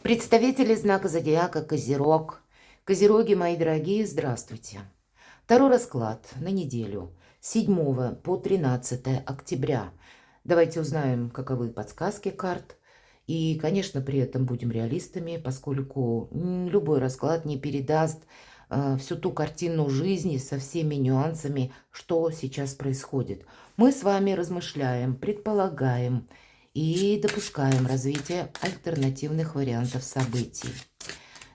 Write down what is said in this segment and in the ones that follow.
Представители знака зодиака Козерог. Козероги, мои дорогие, здравствуйте. Второй расклад на неделю с 7 по 13 октября. Давайте узнаем, каковы подсказки карт. И, конечно, при этом будем реалистами, поскольку любой расклад не передаст всю ту картину жизни со всеми нюансами, что сейчас происходит. Мы с вами размышляем, предполагаем и допускаем развитие альтернативных вариантов событий.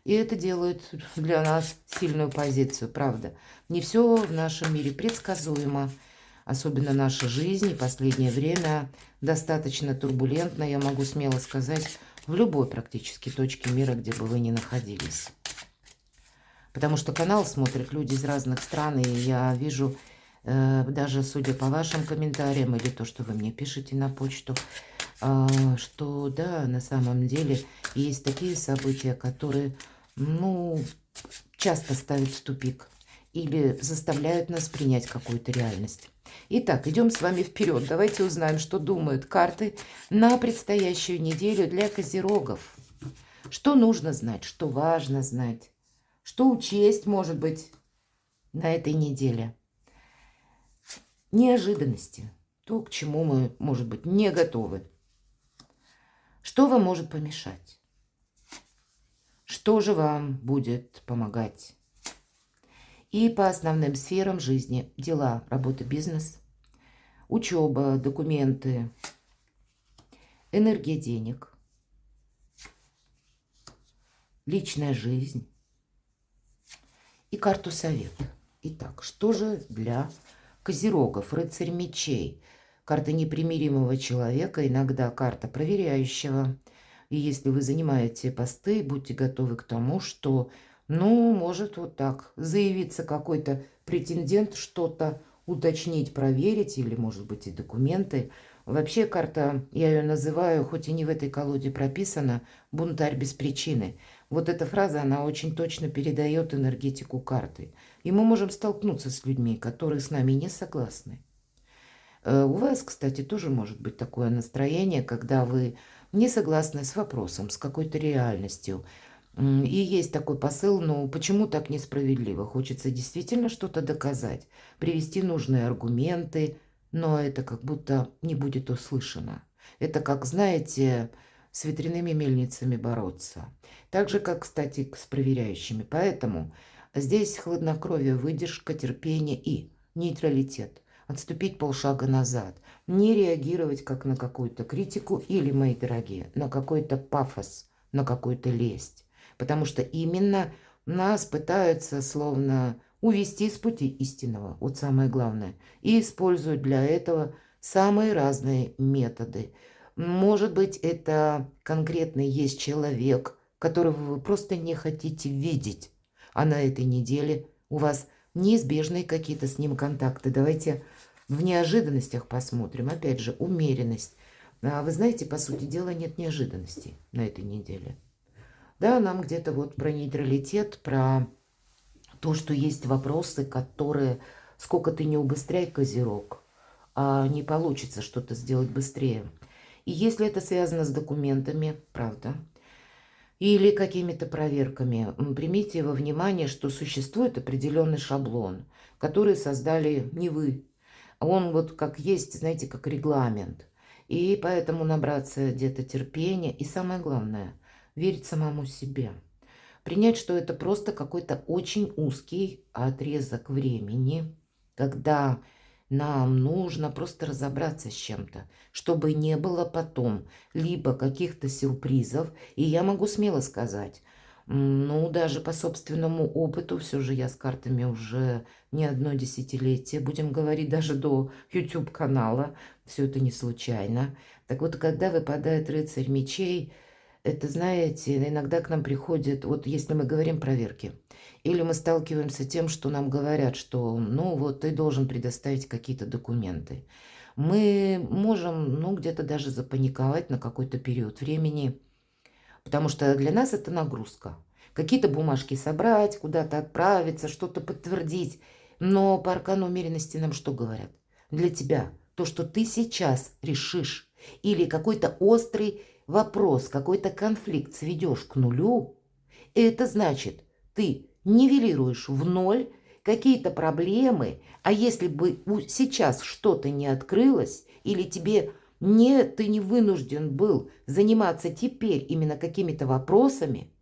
И это делает для нас сильную позицию, правда. Не все в нашем мире предсказуемо, особенно наша жизнь и последнее время достаточно турбулентна, я могу смело сказать, в любой практически точке мира, где бы вы ни находились. Потому что канал смотрят люди из разных стран, и я вижу, даже судя по вашим комментариям или то, что вы мне пишете на почту, что да, на самом деле есть такие события, которые, часто ставят в тупик или заставляют нас принять какую-то реальность. Итак, идем с вами вперед. Давайте узнаем, что думают карты на предстоящую неделю для козерогов. Что нужно знать, что важно знать, что учесть, может быть, на этой неделе. Неожиданности. То, к чему мы, может быть, не готовы. Что вам может помешать? Что же вам будет помогать? И по основным сферам жизни: дела, работа, бизнес, учеба, документы, энергия денег, личная жизнь и карту совета. Итак, что же для козерогов? Рыцарь мечей. Карта непримиримого человека, иногда карта проверяющего. И если вы занимаете посты, будьте готовы к тому, что, может вот так заявиться какой-то претендент, что-то уточнить, проверить, или, может быть, и документы. Вообще карта, я ее называю, хоть и не в этой колоде прописана, бунтарь без причины. Вот эта фраза, она очень точно передает энергетику карты. И мы можем столкнуться с людьми, которые с нами не согласны. У вас, кстати, тоже может быть такое настроение, когда вы не согласны с вопросом, с какой-то реальностью. И есть такой посыл, почему так несправедливо? Хочется действительно что-то доказать, привести нужные аргументы, но это как будто не будет услышано. Это как, знаете, с ветряными мельницами бороться. Так же, как, кстати, с проверяющими. Поэтому здесь хладнокровие, выдержка, терпение и нейтралитет. Отступить полшага назад, не реагировать как на какую-то критику или, мои дорогие, на какой-то пафос, на какую-то лесть. Потому что именно нас пытаются словно увести с пути истинного, вот самое главное, и используют для этого самые разные методы. Может быть, это конкретно есть человек, которого вы просто не хотите видеть, а на этой неделе у вас неизбежные какие-то с ним контакты. Давайте в неожиданностях посмотрим. Опять же, умеренность. Вы знаете, по сути дела, нет неожиданностей на этой неделе. Да, нам где-то вот про нейтралитет, про то, что есть вопросы, которые, сколько ты не убыстряй, козерог, не получится что-то сделать быстрее. И если это связано с документами, правда, или какими-то проверками, примите во внимание, что существует определенный шаблон, который создали не вы. Он вот как есть, знаете, как регламент. И поэтому набраться где-то терпения. И самое главное, верить самому себе. Принять, что это просто какой-то очень узкий отрезок времени, когда нам нужно просто разобраться с чем-то, чтобы не было потом либо каких-то сюрпризов. И я могу смело сказать, даже по собственному опыту, все же я с картами уже не одно десятилетие, будем говорить, даже до YouTube-канала, все это не случайно. Так вот, когда выпадает рыцарь мечей, это, знаете, иногда к нам приходит, вот если мы говорим проверки, или мы сталкиваемся с тем, что нам говорят, что, ты должен предоставить какие-то документы. Мы можем, где-то даже запаниковать на какой-то период времени, потому что для нас это нагрузка. Какие-то бумажки собрать, куда-то отправиться, что-то подтвердить. Но по аркану умеренности нам что говорят? Для тебя то, что ты сейчас решишь, или какой-то острый вопрос, какой-то конфликт сведешь к нулю, это значит, ты нивелируешь в ноль какие-то проблемы, а если бы сейчас что-то не открылось, или ты не вынужден был заниматься теперь именно какими-то вопросами,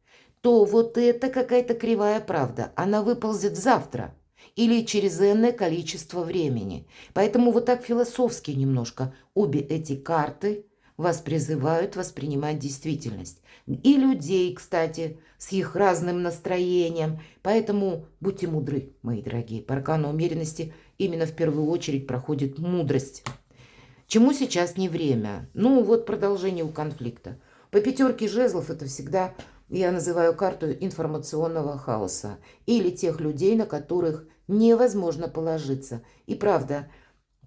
то вот это какая-то кривая правда. Она выползет завтра или через энное количество времени. Поэтому вот так философски немножко обе эти карты вас призывают воспринимать действительность. И людей, кстати, с их разным настроением. Поэтому будьте мудры, мои дорогие. По аркану умеренности именно в первую очередь проходит мудрость. Чему сейчас не время? Ну, вот продолжение у конфликта. По пятерке жезлов это всегда, я называю карту информационного хаоса. Или тех людей, на которых невозможно положиться. И правда,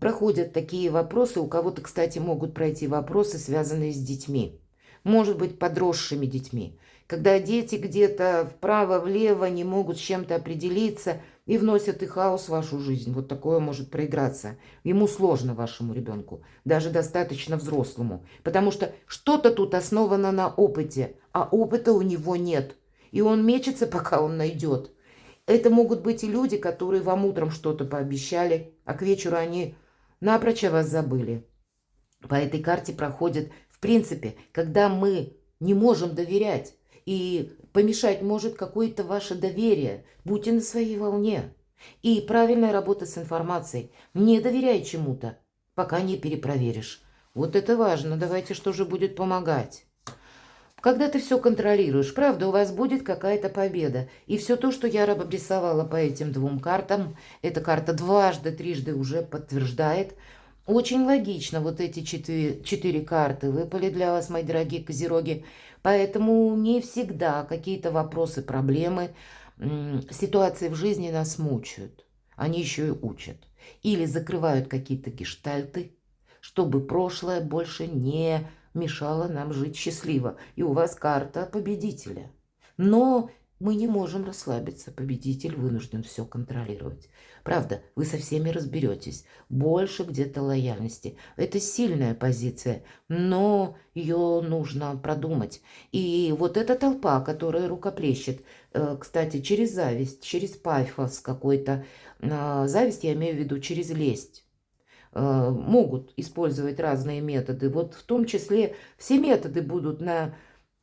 проходят такие вопросы. У кого-то, кстати, могут пройти вопросы, связанные с детьми. Может быть, подросшими детьми. Когда дети где-то вправо-влево не могут с чем-то определиться и вносят и хаос в вашу жизнь. Вот такое может проиграться. Ему сложно, вашему ребенку, даже достаточно взрослому. Потому что что-то тут основано на опыте, а опыта у него нет. И он мечется, пока он найдет. Это могут быть и люди, которые вам утром что-то пообещали, а к вечеру они напрочь о вас забыли. По этой карте проходит, в принципе, когда мы не можем доверять, и помешать может какое-то ваше доверие. Будьте на своей волне. И правильная работа с информацией. Не доверяй чему-то, пока не перепроверишь. Вот это важно. Давайте, что же будет помогать. Когда ты все контролируешь, правда, у вас будет какая-то победа. И все то, что я обрисовала по этим двум картам, эта карта дважды, трижды уже подтверждает. Очень логично вот эти четыре карты выпали для вас, мои дорогие козероги. Поэтому не всегда какие-то вопросы, проблемы, ситуации в жизни нас мучают. Они еще и учат. Или закрывают какие-то гештальты, чтобы прошлое больше не мешало нам жить счастливо. И у вас карта победителя. Но мы не можем расслабиться. Победитель вынужден все контролировать. Правда, вы со всеми разберетесь. Больше где-то лояльности. Это сильная позиция, но ее нужно продумать. И вот эта толпа, которая рукоплещет, кстати, через зависть, через пафос какой-то. Зависть я имею в виду через лесть. Могут использовать разные методы. Вот в том числе все методы будут на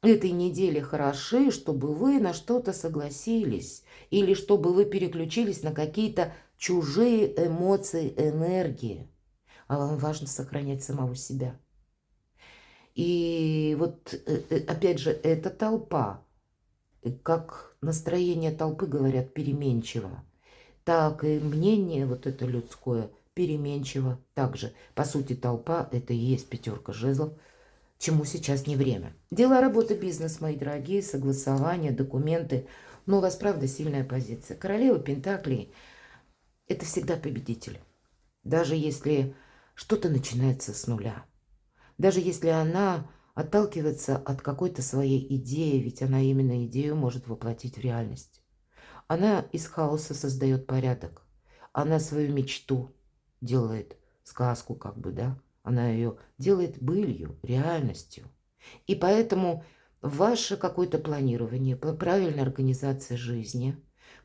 этой неделе хороши, чтобы вы на что-то согласились или чтобы вы переключились на какие-то чужие эмоции, энергии. А вам важно сохранять самого себя. И вот опять же, эта толпа, как настроение толпы, говорят, переменчиво, так и мнение вот это людское переменчиво. Также, по сути, толпа – это и есть пятерка жезлов, чему сейчас не время. Дела, работа, бизнес, мои дорогие, согласования, документы. Но у вас, правда, сильная позиция. Королева Пентаклей – это всегда победитель. Даже если что-то начинается с нуля. Даже если она отталкивается от какой-то своей идеи, ведь она именно идею может воплотить в реальность. Она из хаоса создает порядок. Она свою мечту делает, сказку как бы, да? Она ее делает былью, реальностью. И поэтому ваше какое-то планирование, правильная организация жизни,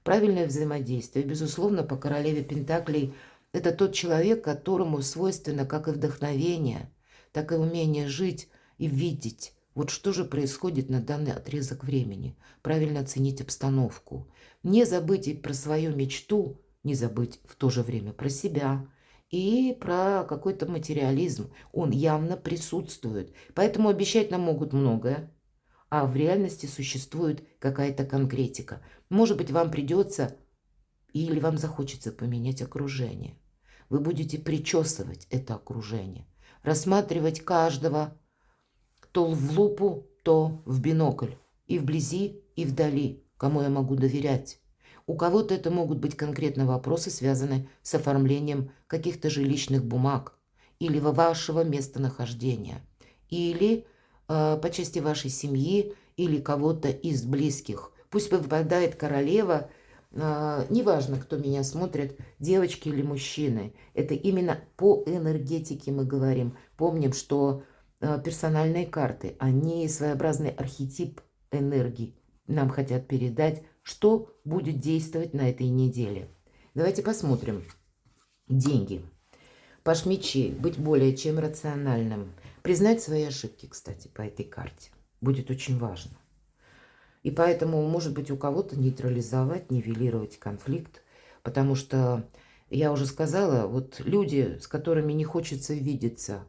правильное взаимодействие, безусловно, по королеве Пентаклей, это тот человек, которому свойственно как и вдохновение, так и умение жить и видеть, вот что же происходит на данный отрезок времени. Правильно оценить обстановку. Не забыть и про свою мечту, не забыть в то же время про себя и про какой-то материализм. Он явно присутствует. Поэтому обещать нам могут многое, а в реальности существует какая-то конкретика. Может быть, вам придется или вам захочется поменять окружение. Вы будете причесывать это окружение, рассматривать каждого то в лупу, то в бинокль. И вблизи, и вдали. Кому я могу доверять? У кого-то это могут быть конкретно вопросы, связанные с оформлением каких-то жилищных бумаг или вашего местонахождения, или по части вашей семьи, или кого-то из близких. Пусть выпадает королева, неважно, кто меня смотрит, девочки или мужчины. Это именно по энергетике мы говорим. Помним, что персональные карты. Они своеобразный архетип энергии. Нам хотят передать, что будет действовать на этой неделе. Давайте посмотрим. Деньги. Паш мечей. Быть более чем рациональным. Признать свои ошибки, кстати, по этой карте. Будет очень важно. И поэтому, может быть, у кого-то нейтрализовать, нивелировать конфликт. Потому что, я уже сказала, вот люди, с которыми не хочется видеться.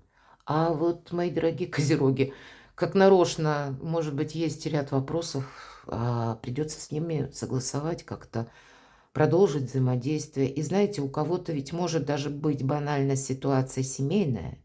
А вот, мои дорогие козероги, как нарочно, может быть, есть ряд вопросов, а придется с ними согласовать как-то, продолжить взаимодействие. И знаете, у кого-то ведь может даже быть банальная ситуация семейная.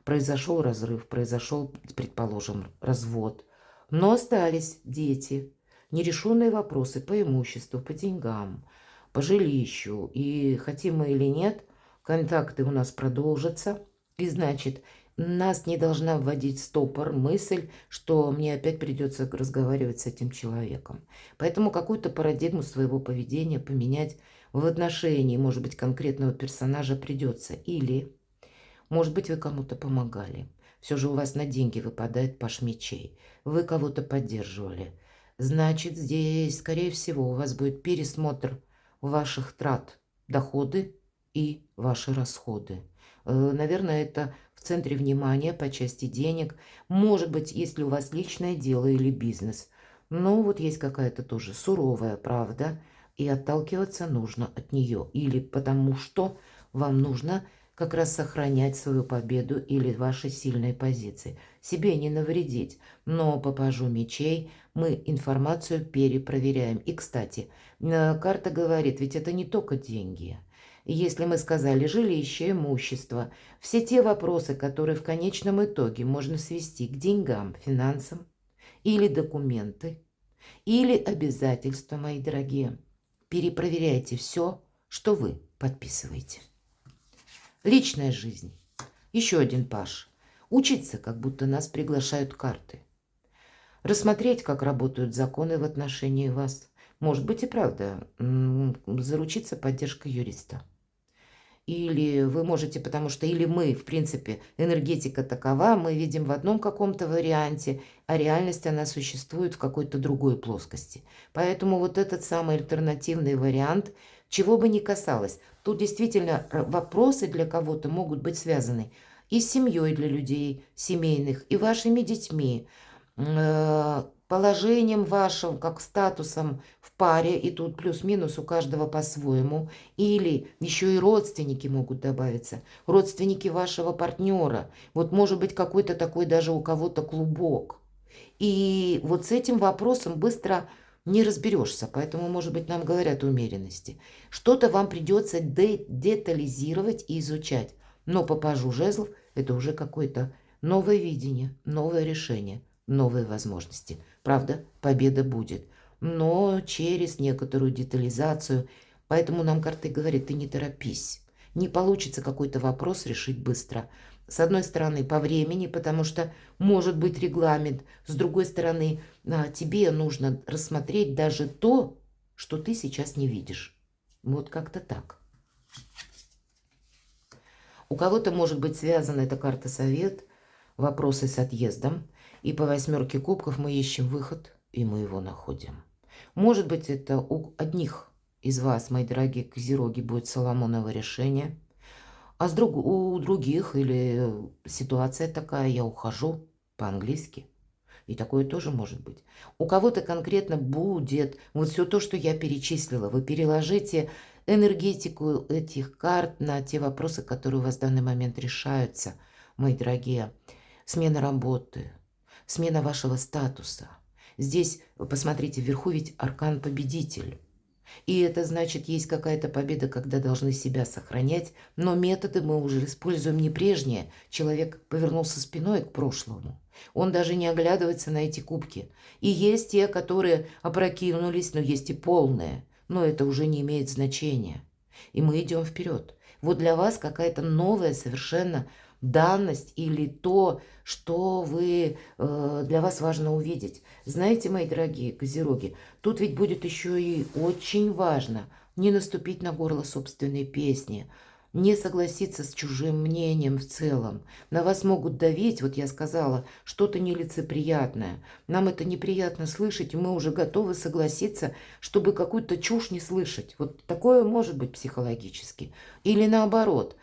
Произошел разрыв, произошел, предположим, развод. Но остались дети, нерешенные вопросы по имуществу, по деньгам, по жилищу. И хотим мы или нет, контакты у нас продолжатся. И значит, нас не должна вводить в стопор мысль, что мне опять придется разговаривать с этим человеком. Поэтому какую-то парадигму своего поведения поменять в отношении, может быть, конкретного персонажа придется. Или, может быть, вы кому-то помогали. Все же у вас на деньги выпадает паш мечей. Вы кого-то поддерживали. Значит, здесь, скорее всего, у вас будет пересмотр ваших трат, доходы и ваши расходы. Наверное, это в центре внимания по части денег. Может быть, если у вас личное дело или бизнес. Но вот есть какая-то тоже суровая правда, и отталкиваться нужно от нее. Или потому что вам нужно как раз сохранять свою победу или ваши сильные позиции. Себе не навредить, но по пажу мечей мы информацию перепроверяем. И, кстати, карта говорит, ведь это не только деньги. Если мы сказали жилище, имущество, все те вопросы, которые в конечном итоге можно свести к деньгам, финансам, или документы, или обязательства, мои дорогие, перепроверяйте все, что вы подписываете. Личная жизнь. Еще один паж. Учиться, как будто нас приглашают карты. Рассмотреть, как работают законы в отношении вас. Может быть и правда, заручиться поддержкой юриста. Или вы можете, потому что или мы, в принципе, энергетика такова, мы видим в одном каком-то варианте, а реальность, она существует в какой-то другой плоскости. Поэтому вот этот самый альтернативный вариант, чего бы ни касалось, тут действительно вопросы для кого-то могут быть связаны и с семьей для людей семейных, и вашими детьми, положением вашим, как статусом в паре, и тут плюс-минус у каждого по-своему, или еще и родственники могут добавиться, родственники вашего партнера, вот может быть какой-то такой даже у кого-то клубок. И вот с этим вопросом быстро не разберешься, поэтому, может быть, нам говорят умеренности. Что-то вам придется детализировать и изучать, но по пажу жезлов это уже какое-то новое видение, новое решение, новые возможности. Правда, победа будет, но через некоторую детализацию. Поэтому нам карты говорят, ты не торопись. Не получится какой-то вопрос решить быстро. С одной стороны, по времени, потому что может быть регламент. С другой стороны, тебе нужно рассмотреть даже то, что ты сейчас не видишь. Вот как-то так. У кого-то может быть связана эта карта совет, вопросы с отъездом. И по 8 кубков мы ищем выход, и мы его находим. Может быть, это у одних из вас, мои дорогие козероги, будет Соломоново решение. А у других или ситуация такая, я ухожу по-английски. И такое тоже может быть. У кого-то конкретно будет вот все то, что я перечислила. Вы переложите энергетику этих карт на те вопросы, которые у вас в данный момент решаются, мои дорогие. Смена работы, смена вашего статуса. Здесь, посмотрите, вверху ведь аркан победитель. И это значит, есть какая-то победа, когда должны себя сохранять, но методы мы уже используем не прежние. Человек повернулся спиной к прошлому. Он даже не оглядывается на эти кубки. И есть те, которые опрокинулись, но есть и полные. Но это уже не имеет значения. И мы идем вперед. Вот для вас какая-то новая совершенно данность или то, что для вас важно увидеть. Знаете, мои дорогие козероги, тут ведь будет еще и очень важно не наступить на горло собственной песни, не согласиться с чужим мнением в целом. На вас могут давить, вот я сказала, что-то нелицеприятное. Нам это неприятно слышать, и мы уже готовы согласиться, чтобы какую-то чушь не слышать. Вот такое может быть психологически. Или наоборот,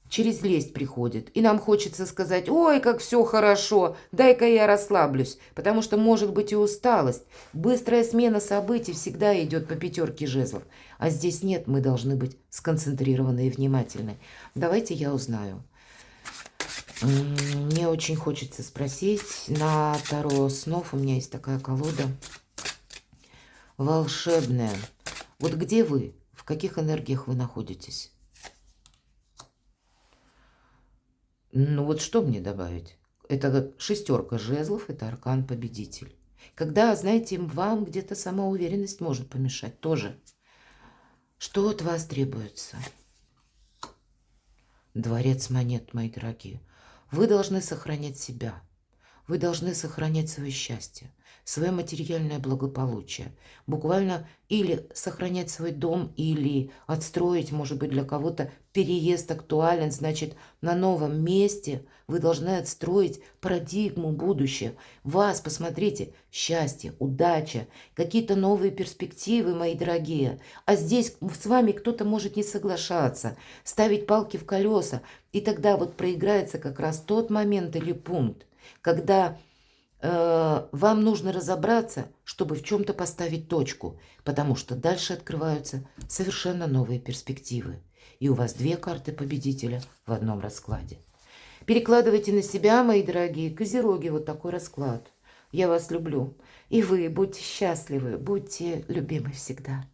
через лесть приходит, и нам хочется сказать: ой, как все хорошо, дай-ка я расслаблюсь, потому что может быть и усталость. Быстрая смена событий всегда идет по пятерке жезлов, а здесь нет, мы должны быть сконцентрированы и внимательны. Давайте я узнаю. Мне очень хочется спросить на Таро снов, у меня есть такая колода волшебная. Вот где вы, в каких энергиях вы находитесь? Ну вот что мне добавить? Это шестерка жезлов, это аркан-победитель. Когда, знаете, вам где-то самоуверенность может помешать тоже. Что от вас требуется? Дворец монет, мои дорогие. Вы должны сохранять себя. Вы должны сохранять свое счастье, свое материальное благополучие. Буквально или сохранять свой дом, или отстроить, может быть, для кого-то переезд актуален. Значит, на новом месте вы должны отстроить парадигму будущего. Вас, посмотрите, счастье, удача, какие-то новые перспективы, мои дорогие. А здесь с вами кто-то может не соглашаться, ставить палки в колеса. И тогда вот проиграется как раз тот момент или пункт, когда вам нужно разобраться, чтобы в чем-то поставить точку, потому что дальше открываются совершенно новые перспективы. И у вас две карты победителя в одном раскладе. Перекладывайте на себя, мои дорогие козероги, вот такой расклад. Я вас люблю. И вы будьте счастливы, будьте любимы всегда.